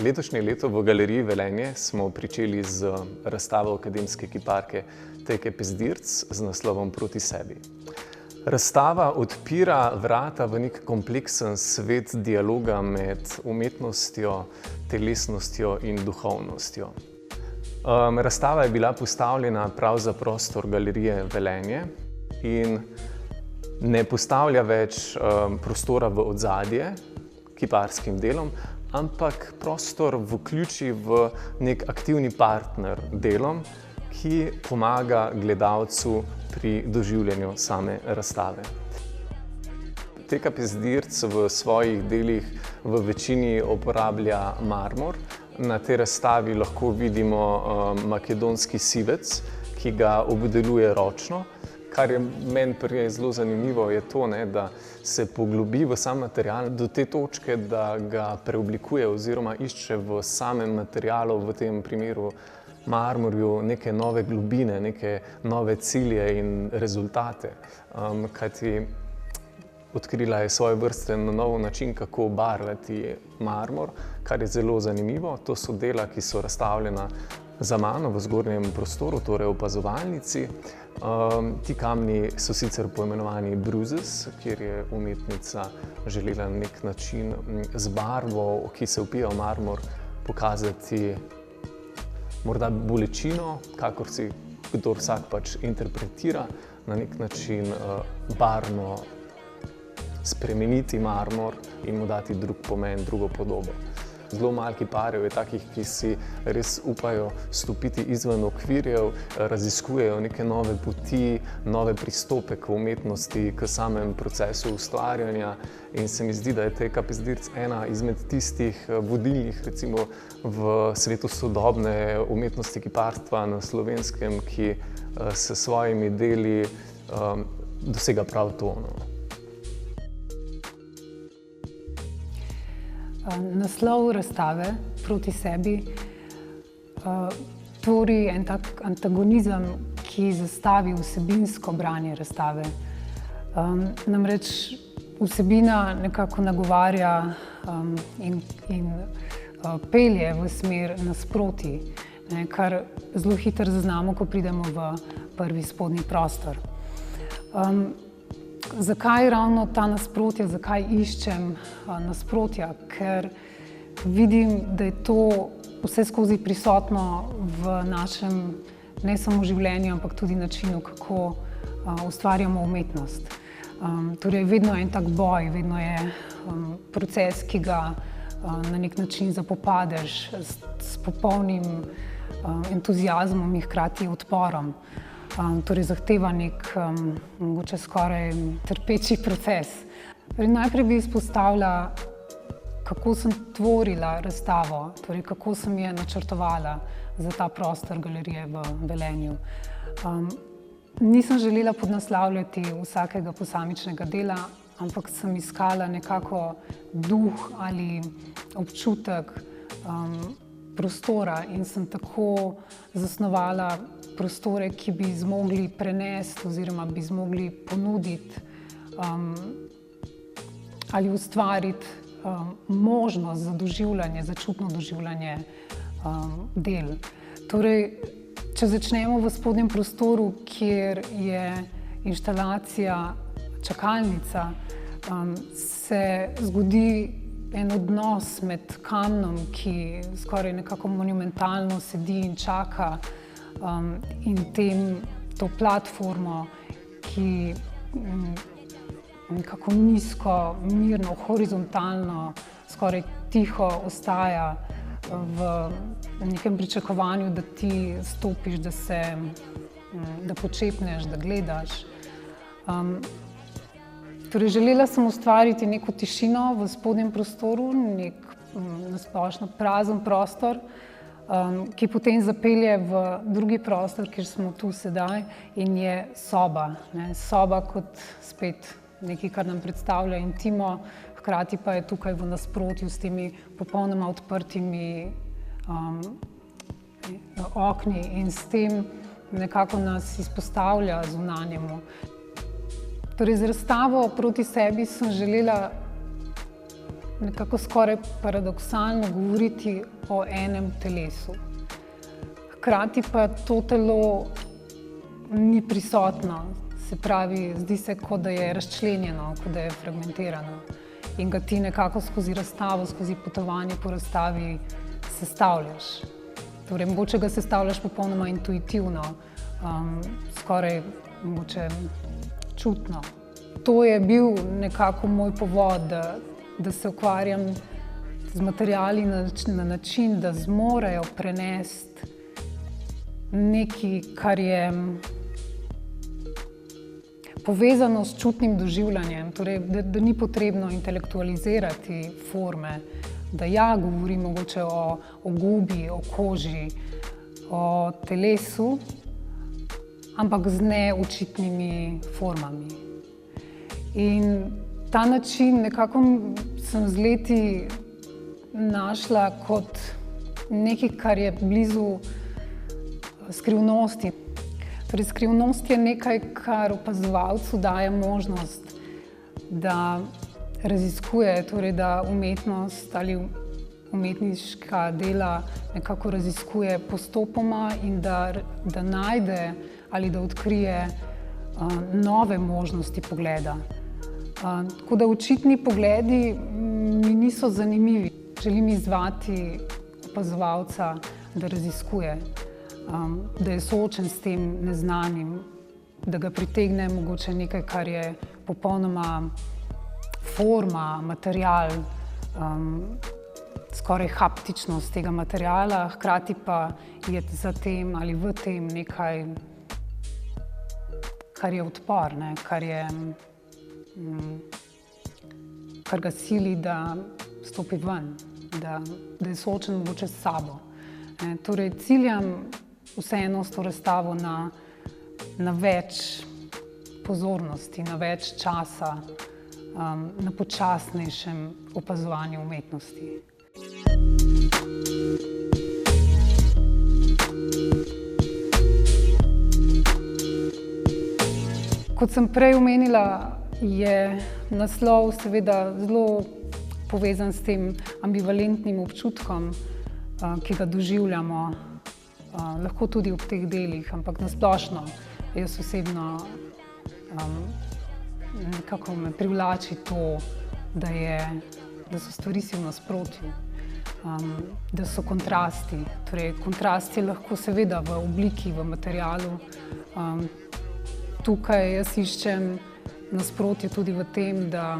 Letošnje leto v Galeriji Velenje smo pričeli z razstavo akademske kiparke Tejke Pezdirc z naslovom Proti sebi. Razstava odpira vrata v nek kompleksen svet dialoga med umetnostjo, telesnostjo in duhovnostjo. Razstava je bila postavljena prav za prostor Galerije Velenje in ne postavlja več prostora v ozadje kiparskim delom, ampak prostor vključi v nek aktivni partner delom, ki pomaga gledalcu pri doživljanju same razstave. Tejka Pezdirc v svojih delih v večini uporablja marmor. Na tej razstavi lahko vidimo makedonski sivec, ki ga obdeluje ročno. Kar je meni zelo zanimivo, je to, da se poglobi v sam material do te točke, da ga preoblikuje oziroma išče v samem materialu, v tem primeru marmorju, neke nove globine, neke nove cilje in rezultate. Kajti odkrila je svoje vrste na nov način, kako obarvati marmor, kar je zelo zanimivo. To so dela, ki so razstavljena za mano v zgornjem prostoru, torej opazovalnici. Ti kamni so sicer poimenovani bruises, kjer je umetnica želela na nek način z barvo, ki se vpija v marmor, pokazati morda bolečino, kakor si kdor vsak pač interpretira, na nek način barvno spremeniti marmor in mu dati drug pomen, drugo podobo. Zelo malo kiparjev je takih, ki si res upajo stopiti izven okvirjev, raziskujejo neke nove poti, nove pristope k umetnosti, k samem procesu ustvarjanja. In se mi zdi, da je Tejka Pezdirc ena izmed tistih vodilnih, recimo v svetu sodobne umetnosti kiparstva na Slovenskem, ki s svojimi deli dosega prav to. Naslov razstave Proti sebi tvori en tak antagonizem, ki zastavi vsebinsko branje razstave. Namreč vsebina nekako nagovarja in pelje v smer nasprotij, kar zelo hitro zaznamo, ko pridemo v prvi spodnji prostor. Zakaj ravno ta nasprotja, zakaj iščem nasprotja? Ker vidim, da je to vse skozi prisotno v našem ne samo življenju, ampak tudi načinu, kako ustvarjamo umetnost. Torej, vedno je en tak boj, vedno je proces, ki ga na nek način zapopadeš s popolnim entuziazmom in hkrati odporom. Torej zahteva nek mogoče skoraj trpeči proces. Najprej bi izpostavila, kako sem tvorila razstavo, torej kako sem je načrtovala za ta prostor galerije v Velenju. Nisem želela podnaslavljati vsakega posamičnega dela, ampak sem iskala nekako duh ali občutek prostora in sem tako zasnovala prostore, ki bi zmogli prenesti oziroma bi zmogli ponuditi ali ustvariti možnost za doživljanje, za čutno doživljanje del. Torej, če začnemo v spodnjem prostoru, kjer je inštalacija čakalnica, se zgodi en odnos med kamnom, ki skoraj nekako monumentalno sedi in čaka, in to platformo, ki nekako nizko, mirno, horizontalno, skoraj tiho ostaja v nekem pričakovanju, da ti stopiš, da počepneš, da gledaš. Torej, želela sem ustvariti neko tišino v spodnjem prostoru, nek na splošno prazen prostor, ki potem zapelje v drugi prostor, kjer smo tu sedaj, in je soba. Soba kot spet nekaj, kar nam predstavlja intimo, hkrati pa je tukaj v nasprotju s temi popolnoma odprtimi okni in s tem nekako nas izpostavlja zunanjemu. Torej, z razstavo Proti sebi sem želela nekako skoraj paradoksalno govoriti o enem telesu. Hkrati pa to telo ni prisotno, se pravi, zdi se, kot da je razčlenjeno, kot da je fragmentirano in ga ti nekako skozi razstavo, skozi potovanje po razstavi sestavljaš. Torej, mogoče ga sestavljaš popolnoma intuitivno, skoraj mogoče čutno. To je bil nekako moj povod, da se ukvarjam z materiali na način, da zmorejo prenesti nekaj, kar je povezano s čutnim doživljanjem, torej, da ni potrebno intelektualizirati forme, da ja, govorim mogoče o gubi, o koži, o telesu, ampak z neočitnimi formami. In ta način nekako sem z leti našla kot nekaj, kar je blizu skrivnosti. Torej, skrivnost je nekaj, kar opazovalcu daje možnost, da raziskuje, torej da umetnost ali umetniška dela nekako raziskuje postopoma in da najde ali da odkrije nove možnosti pogleda. Tako da očitni pogledi mi niso zanimivi. Želim izzvati opazovalca, da raziskuje, da je soočen s tem neznanim, da ga pritegne mogoče nekaj, kar je popolnoma forma, material, skoraj haptičnost tega materiala, hkrati pa je za tem ali v tem nekaj, kar je odpor, kar ga sili, da stopi ven, da je soočen mogoče s sabo. Torej, ciljam vseeno s to razstavo na več pozornosti, na več časa, na počasnejšem opazovanju umetnosti. Kot sem prej omenila, je naslov seveda zelo povezan s tem ambivalentnim občutkom, ki ga doživljamo, lahko tudi ob teh delih, ampak na splošno jaz osebno nekako me privlači to, da so stvari si v nasprotju, da so kontrasti. Torej, kontrast je lahko seveda v obliki, v materialu. Tukaj jaz iščem nasprotje tudi v tem, da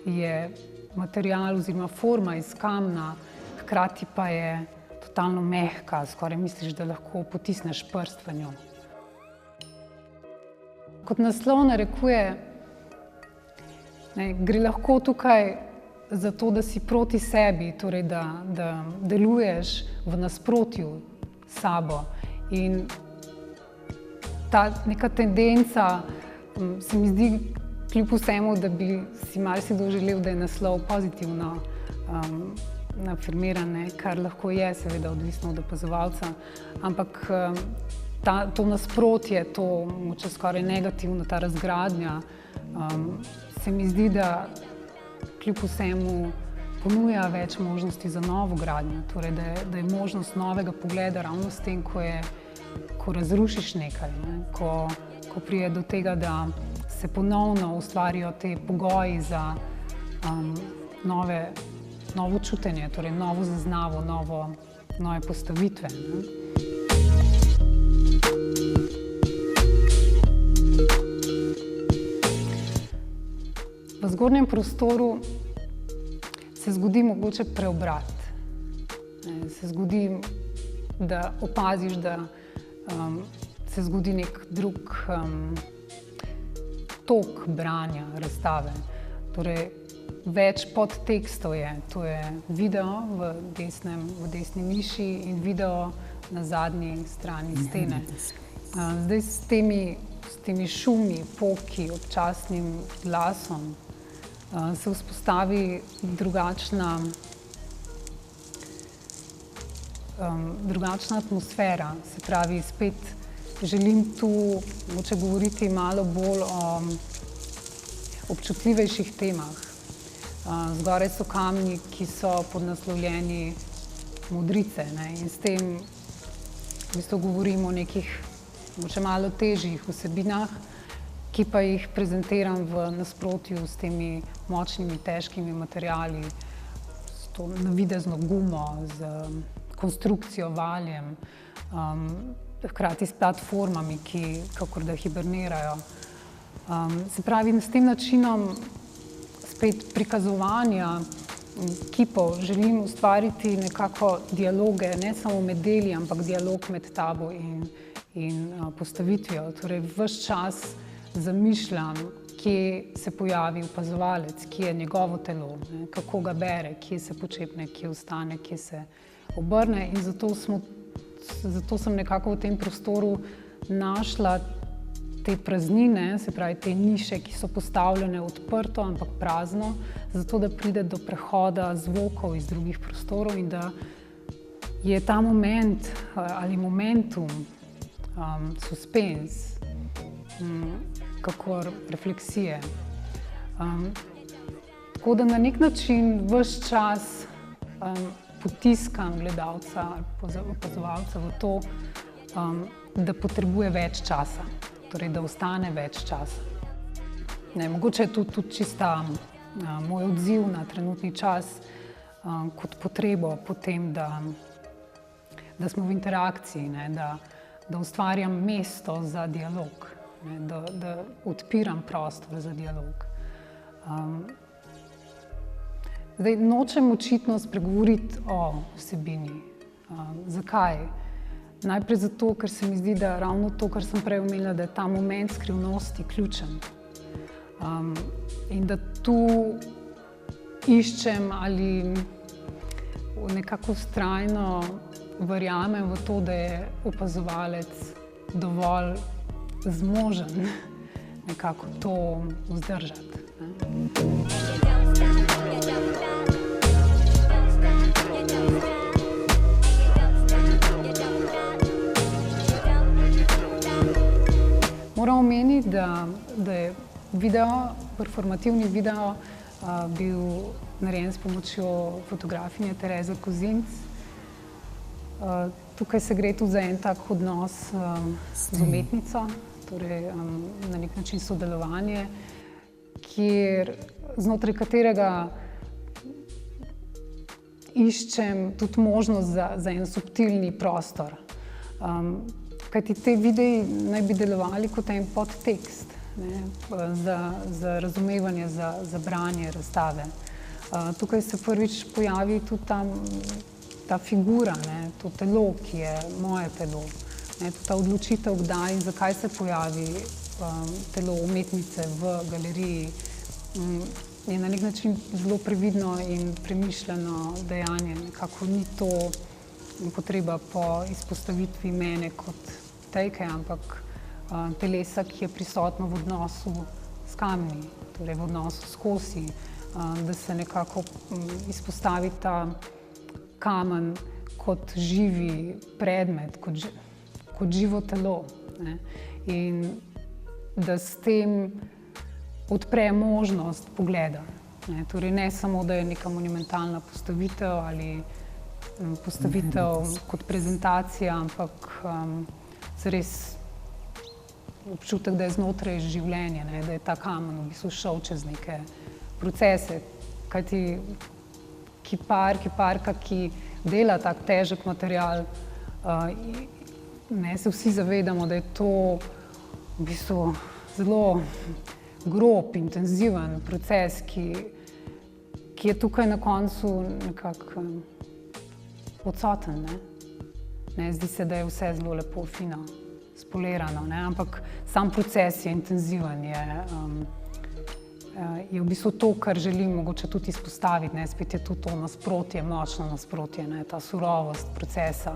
je material oziroma forma iz kamna, hkrati pa je totalno mehka, skoraj misliš, da lahko potisneš prst v njo. Kot naslov narekuje, gre lahko tukaj za to, da si proti sebi, torej da deluješ v nasprotju s sabo. In ta neka tendenca se mi zdi kljub vsemu, da bi si marsikdo želel, da je naslov pozitivno afirmiran, kar lahko je seveda odvisno od opazovalca, ampak to nasprotje, to mogoče skoraj negativno, ta razgradnja, se mi zdi, da kljub vsemu ponuja več možnosti za novo gradnjo, torej da je možnost novega pogleda ravno s tem, ko razrušiš nekaj, ko pride do tega, da se ponovno ustvarijo te pogoji za novo čutenje, torej novo zaznavo, nove postavitve. V zgornjem prostoru se zgodi mogoče preobrat. Se zgodi, da opaziš, da se zgodi nek drug tok branja razstave. Torej, več podtekstov je. To je video v desni miši in video na zadnji strani stene. Zdaj s temi šumi, poki, občasnim glasom se vzpostavi drugačna atmosfera. Se pravi, spet želim tu mogoče govoriti malo bolj o občutljivejših temah. Zgoraj so kamni, ki so podnaslovljeni Modrice, ne? In s tem v bistvu govorimo o nekih mogoče malo težjih vsebinah, ki pa jih prezentiram v nasprotju s temi močnimi, težkimi materiali, s to navidezno gumo, z konstrukcijo, valjem, hkrati s platformami, ki kakor da hibernirajo. Se pravi, s tem načinom spet prikazovanja kipov želim ustvariti nekako dialoge, ne samo med deli, ampak dialog med tabo in postavitvijo. Torej, ves čas zamišljam, kje se pojavi opazovalec, kje je njegovo telo, ne, kako ga bere, kje se počepne, kje ostane, kje se obrne. In zato sem nekako v tem prostoru našla te praznine, se pravi te niše, ki so postavljene odprto, ampak prazno, zato da pride do prehoda zvokov iz drugih prostorov in da je ta moment ali momentum, suspens, kakor refleksije. Tako da na nek način ves čas potiskam gledalca ali opazovalca v to, da potrebuje več časa, torej da ostane več časa. Ne, mogoče je to tudi čista moj odziv na trenutni čas kot potrebo po tem, da smo v interakciji, ne, da ustvarjam mesto za dialog, ne, da odpiram prostor za dialog. Zdaj, nočem očitno spregovoriti o vsebini. Zakaj? Najprej zato, ker se mi zdi, da ravno to, kar sem prej omenila, da je ta moment skrivnosti ključen. In da tu iščem ali nekako vztrajno verjamem v to, da je opazovalec dovolj zmožen nekako to vzdržati. Moram omeniti, da je performativni video bil narejen s pomočjo fotografinje Tereze Kozinc. Tukaj se gre tudi za en tak odnos z umetnico, torej na nek način sodelovanje, znotraj katerega iščem tudi možnost za en subtilni prostor. Kajti te videi naj bi delovali kot en podtekst, ne, za razumevanje, za branje razstave. Tukaj se prvič pojavi tudi ta figura, ne, to telo, ki je moje telo. Ne, ta odločitev, kdaj in zakaj se pojavi telo umetnice v galeriji, je na nek način zelo previdno in premišljeno dejanje. Nekako ni to potreba po izpostavitvi mene kot tejke, ampak telesa, ki je prisotno v odnosu s kamni, torej v odnosu s kosi, da se nekako izpostavi ta kamen kot živi predmet, kot živo telo, ne? In da s tem odpre možnost pogleda. Ne? Torej ne samo, da je neka monumentalna postavitev ali postavitev kot prezentacija, ampak res občutek, da je znotraj življenje, ne? Da je ta kamen v bistvu šel čez neke procese. Kajti kiparka, ki dela tak težek material, ne, se vsi zavedamo, da je to v bistvu zelo grob, intenziven proces, ki je tukaj na koncu nekako odsoten. Ne, zdi se, da je vse zelo lepo, fino, spolirano, ne, ampak sam proces je intenziven, je v bistvu to, kar želim mogoče tudi izpostaviti, ne, spet je tudi to nasprotje, močno nasprotje, ne, ta surovost procesa,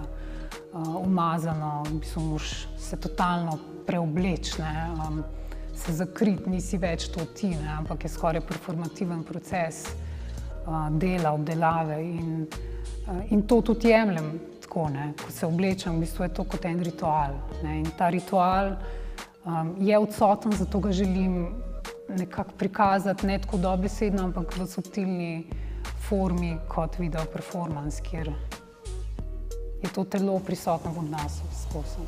umazano, v bistvu moraš se totalno preobleči, ne, se zakriti, nisi več to ti, ne, ampak je skoraj performativen proces dela, obdelave in to tudi jemljem tako, ne, ko se oblečem, v bistvu je to kot en ritual, ne, in ta ritual je odsoten, zato ga želim nekako prikazati ne tako dobesedno, ampak v subtilni formi kot video performance, kjer je to telo prisotno v odnosu skozi.